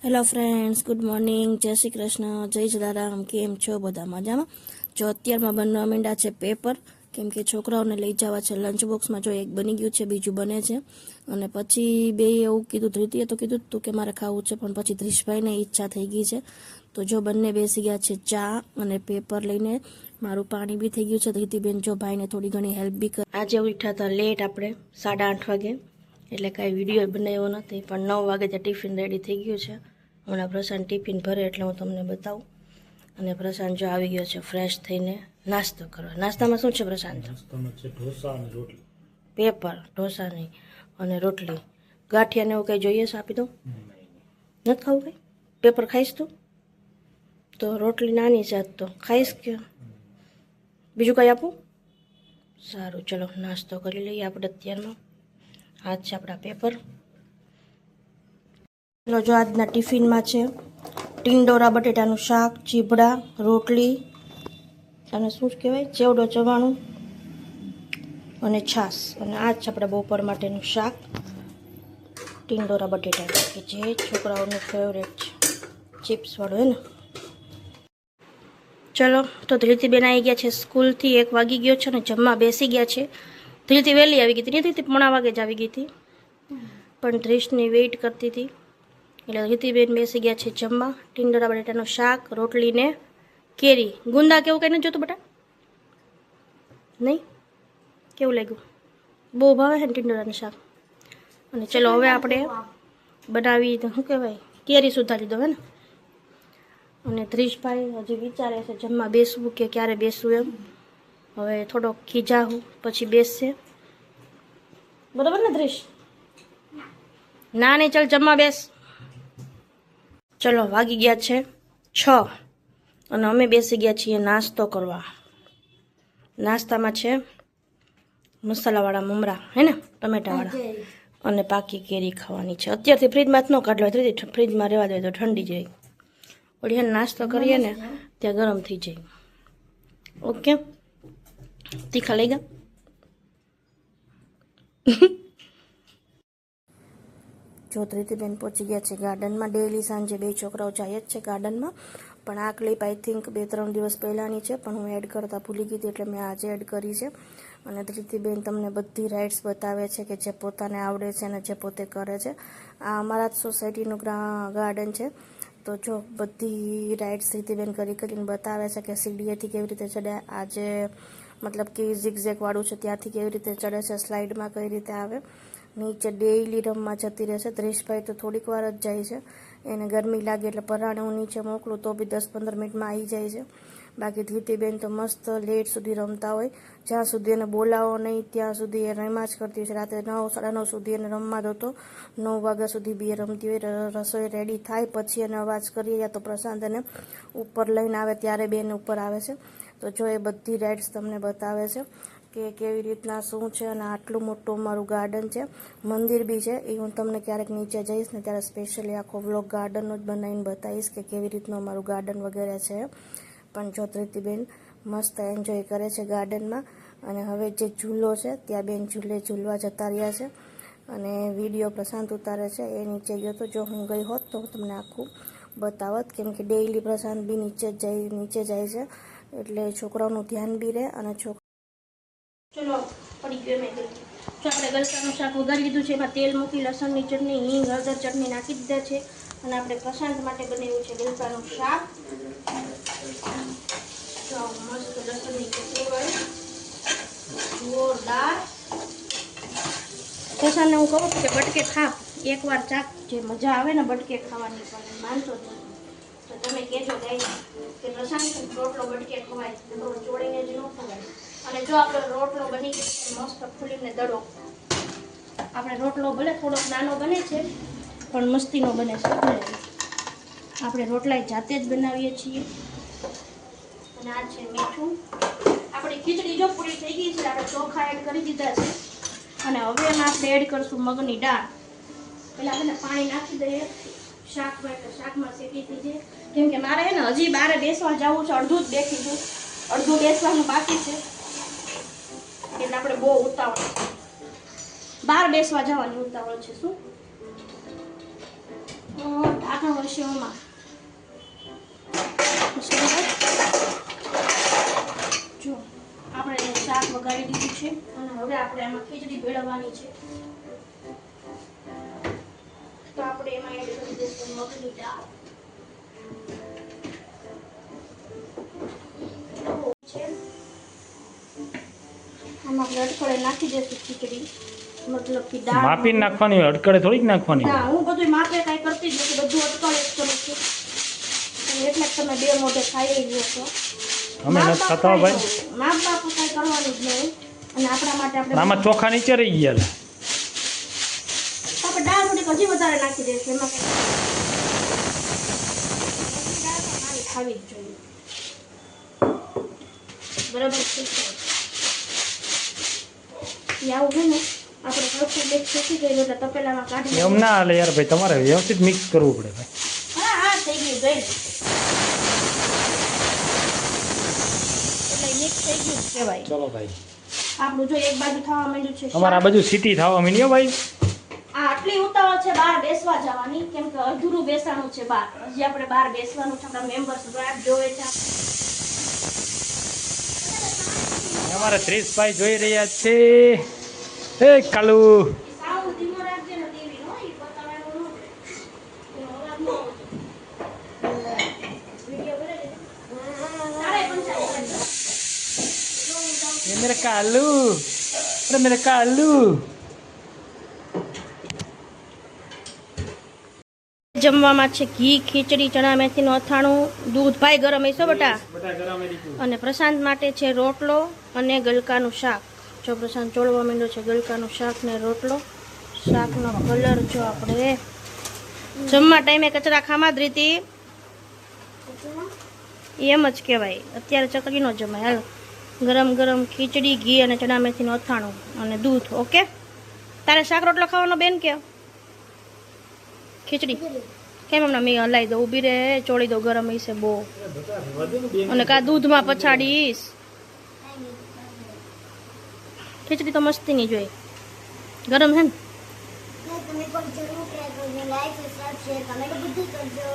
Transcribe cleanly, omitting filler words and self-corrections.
Hello friends, good morning, જય શ્રી કૃષ્ણ, જય જલારામ. કેમ છો? બધા મજામાં? જો અત્યારમાં બનવા માંડ્યા છે પેપર, કેમ કે છોકરાઓને લઈ જવા છે લંચ બોક્સમાં. જો એક બની ગયું છે, બીજું બને છે. અને પછી બે એવું કીધું, ધૃતિએ તો કીધું તું કે મારે ખાવું છે, પણ પછી ધ્રીશભાઈને ઈચ્છા થઈ ગઈ છે. તો જો બંને બેસી ગયા છે ચા અને પેપર લઈને. મારું પાણી બી થઈ ગયું છે. ધૃતિબેન જો ભાઈને થોડી ઘણી હેલ્પ બી કરે. આજે ઉઠ્યા હતા લેટ આપણે 8:30 વાગે, એટલે કાંઈ વિડીયો બનાવ્યો નથી, પણ 9 વાગે ત્યાં ટિફિન રેડી થઈ ગયું છે. હમણાં પ્રશાંત ટિફિન ભરે એટલે હું તમને બતાવું. અને પ્રશાંત જો આવી ગયો છે ફ્રેશ થઈને નાસ્તો કરવા. નાસ્તામાં શું છે પ્રશાંત? નાસ્તામાં છે ઢોસા અને રોટલી. પેપર, ઢોસા નહીં અને રોટલી. ગાંઠિયાને એવું કંઈ જોઈએ છે આપી દઉં? નથી ખાવું કંઈ? પેપર ખાઈશ તું? તો રોટલી નાની છે આજ તો, ખાઈશ કે બીજું કંઈ આપું? સારું, ચલો નાસ્તો કરી લઈએ આપણે અત્યારમાં. આ છે આપણા પેપર. ચલો, જો આજના ટિફિનમાં છે ટીંડોરા બટેટાનું શાક, ચીભડા, રોટલી અને શું કહેવાય ચેવડો ચવાણું અને છાશ. અને આ જ આપણે બપોર માટેનું શાક ટીંડોરા બટેટા, કે જે છોકરાઓનું ફેવરેટ છે, ચિપ્સવાળું હે ને. ચલો, તો ધૃતિબેન આવી ગયા છે સ્કૂલથી. 1 વાગી ગયો છે ને જમવા બેસી ગયા છે. ધૃતિ વહેલી આવી ગઈ હતી, ધૃતિ 9 વાગે જ આવી ગઈ હતી, પણ ધ્રીશની વેઇટ કરતી હતી. એટલે ધૃતિબેન બેસી ગયા છે જમવા. ટીંડોરા બટેટાનું શાક, રોટલી ને કેરી. ગુંદા કેવું કંઈ નથી જોતું બેટા? નહીં? કેવું લાગ્યું? બહુ ભાવે છે ને ટીંડોરાનું શાક. અને ચલો હવે આપણે બનાવી, શું કહેવાય, કેરી સુધારી દો હે ને. અને ધ્રીશભાઈ હજી વિચારે છે જમવા બેસવું કે ક્યારે બેસવું એમ. હવે થોડોક ખીજાવું પછી બેસશે, બરાબર ને ધ્રીશ? ના નહીં, ચાલ જમવા બેસ. ચલો, વાગી ગયા છે 6 અને અમે બેસી ગયા છીએ નાસ્તો કરવા. નાસ્તામાં છે મસાલાવાળા મમરા, હે ને, ટમેટાવાળા, અને પાકી કેરી ખાવાની છે. અત્યારથી ફ્રીજમાં જ ન કાઢ લો, ફ્રીજમાં રહેવા દે તો ઠંડી જાય. ઓળી નાસ્તો કરીએ ને ત્યાં ગરમ થઈ જાય. ઓકે, તીખા લઈ ગયા. જો ધૃતિબેન પહોંચી ગયા છે ગાર્ડનમાં. ડેઈલી સાંજે બે છોકરાઓ જાય જ છે ગાર્ડનમાં, પણ આ ક્લિપ આઈ થિંક 2-3 દિવસ પહેલાંની છે, પણ હું એડ કરતાં ભૂલી ગઈ હતી એટલે મેં આજે એડ કરી છે. અને ધૃતિબેન તમને બધી રાઇડ્સ બતાવે છે કે જે પોતાને આવડે છે અને જે પોતે કરે છે. આ અમારા જ સોસાયટીનું ગાર્ડન છે. તો જો બધી રાઇડ્સ ધૃતિબેન કરીને બતાવે છે કે સીડીએથી કેવી રીતે ચડે, આજે મતલબ કે ઝિગઝેગવાળું છે ત્યાંથી કેવી રીતે ચડે છે, સ્લાઇડમાં કઈ રીતે આવે. નીચે ડેઈલી રમવા જતી રહેશે. ધ્રેશભાઈ તો થોડીક વાર જ જાય છે, એને ગરમી લાગે એટલે પરાણે હું નીચે મોકલું તો બી 10-15 મિનિટમાં આવી જાય છે. બાકી ધૃતિબેન તો મસ્ત લેટ સુધી રમતા હોય. જ્યાં સુધી એને બોલાવો નહીં ત્યાં સુધી એ રમ્યા જ કરતી હોય છે. રાત્રે 9-9:30 સુધી એને રમવા દો તો 9 વાગ્યા સુધી બી એ રમતી હોય. રસોઈ રેડી થાય પછી એને અવાજ કરીએ યા તો પ્રશાંત એને ઉપર લઈને આવે ત્યારે બેન ઉપર આવે છે. તો જો એ બધી રાઇડ્સ તમને બતાવે છે કે કેવી રીતના શું છે. અને આટલું મોટું અમારું ગાર્ડન છે, મંદિર બી છે. એ હું તમને ક્યારેક નીચે જઈશ ને ત્યારે સ્પેશિયલી આખો વ્લોગ ગાર્ડનનો જ બનાવીને બતાવીશ કે કેવી રીતનું અમારું ગાર્ડન વગેરે છે. પણ જો ધૃતિબેન મસ્ત એન્જોય કરે છે ગાર્ડનમાં. અને હવે જે ઝૂલો છે ત્યાં બેન ઝૂલવા જતા રહ્યા છે. અને વિડીયો પ્રશાંત ઉતારે છે, એ નીચે ગયો તો. જો હું ગઈ હોત તો હું તમને આખું બતાવત, કેમ કે ડેઈલી પ્રશાંત બી નીચે જાય છે, એટલે છોકરાઓનું ધ્યાન બી રહે. અને ચલો, પડી ગયો મેં કીધું. જો આપણે ગલકાનું શાક વઘારી દીધું છે, એમાં તેલ મૂકી લસણની ચટણી, હિંગ, હળદર ચટણી નાખી દીધા છે. અને આપણે પ્રશાંત માટે બનાવ્યું છે ગલકાનું શાક. જો મસ્ત લસણની ચટણી વાળું જોરદાર. પ્રશાંતને હું કહું છું કે બટકે ખા, એકવાર ચાક, જે મજા આવે ને બટકે ખાવાની, પણ માનતો જ નથી. તો તમે કહેજો ગાઈસ કે પ્રશાંત રોટલો બટકે ખવાય, ચોળીને જ ન ખવાય. અને જો આપણો રોટલો બની ગયો મસ્ત ફૂલીને દડો. આપણે રોટલો ભલે થોડોક નાનો બને છે પણ મસ્તીનો બને છે. આપણે રોટલા જાતે જ બનાવીએ છીએ. અને આ છે મીઠું. આપણી ખીચડી જો પૂરી થઈ ગઈ છે, આપણે ચોખા એડ કરી દીધા છે. અને હવે એમાં આપણે એડ કરશું મગની દાળ. પહેલાં આપણે પાણી નાખી દઈએ શાકમાં, એટલે શાકમાં શેકી થઈ જાય. કેમ કે મારે ને હજી બહાર બેસવા જવું છે, અડધું જ બેઠી છું, અડધું બેસવાનું બાકી છે. એટલે આપણે બહુ ઉતાવળ, બહાર બેસવા જવાની ઉતાવળ છે. શું ઢાંકણ પછી ઓમાં જો આપણે શાક વઘારી દીધું છે અને હવે આપણે એમાં ખીચડી ભેળવવાની છે. તો આપણે એમાં એડ કરી દઈશું મગની દાળ છે. આમાં આપણે અડકળે નાખી દઈશું ખીચડી, મતલબ કે દાળ માપીને નાખવાની હોય, અડકળે થોડીક નાખવાની હોય. ના, હું બધું માપે કાંઈ કરતી જ નથી, બધું અટકળે જ કરું છું. અને એટલે જ તમે બે મોઢે ખાઈ લ્યો છો. અમે નથી ખાતા હો ભાઈ. માપ બાપ કાંઈ કરવાનું જ નહીં. અને આપણા માટે આપણે આમાં ચોખા નીચે રહી ગયા લે. આપણે દાળ થોડીક હજી વધારે નાખી દઈશું. એમાં કંઈ દાળ તો મારી ખાવી જ જોઈએ. બરાબર છે. આવું હોય ને આપણે સરખું બેગ શેકી ગયું એટલે તપેલામાં કાઢી એમ ના હાલે યાર ભાઈ, તમારે વ્યવસ્થિત મિક્સ કરવું પડે ભાઈ. હા હા થઈ ગયું ગઈ એટલે મિક્સ થઈ ગયું જ કહેવાય. ચલો ભાઈ, આપણું જો એક બાજુ થવા માંડ્યું છે અમારે આ બાજુ સીટી થવા માંડી હો ભાઈ. આ આટલી ઉતાવળ છે બહાર બેસવા જવાની, કેમ કે અધૂરું બેસાણું છે બહાર. હજી આપણે બહાર બેસવાનું છે, આપણા મેમ્બર્સ રાત જોવે છે. અમારે 30 ભાઈ જોઈ રહ્યા છે. એ કાલુ સાઉન્ડ ધીમો રાખજે ને ટીવી નો, ઈ બતાવવાનું ન એનો અવાજ ન આવતો. વિડિયો કરે છે તારે પણ ચાલે. ये मेरा कालू, अरे मेरा कालू. જમવામાં છે ઘી, ખીચડી, ચણા મેથીનું અથાણું, દૂધ ભાઈ ગરમ હશે બટા. અને પ્રશાંત માટે છે રોટલો અને ગલકાનું શાક. જો પ્રશાંત ચોળવા માંડ્યો છે ગલકાનું શાક ને રોટલો. શાકનો કલર જો આપણે જમવા ટાઈમે કચરા ખામાં જ રીતી એમ જ કહેવાય. અત્યારે ચકરી નો જમાય. હાલ ગરમ ગરમ ખીચડી, ઘી અને ચણા મેથીનું અથાણું અને દૂધ. ઓકે, તારે શાક રોટલો ખાવાનો બેન કે ખીચડી? કેમ એમના મેં હલાવી દઉં, ઊભી રે, ચોળી દઉં, ગરમ હશે બહુ. અને કા દૂધમાં પછાડીશ. ખીચડી તો મસ્તી ની જોઈ, ગરમ છે ને. તમે પણ જરૂર ટ્રાય કરજો, લાઈક સબસ્ક્રાઇબ શેર કમેન્ટ બધું કરજો.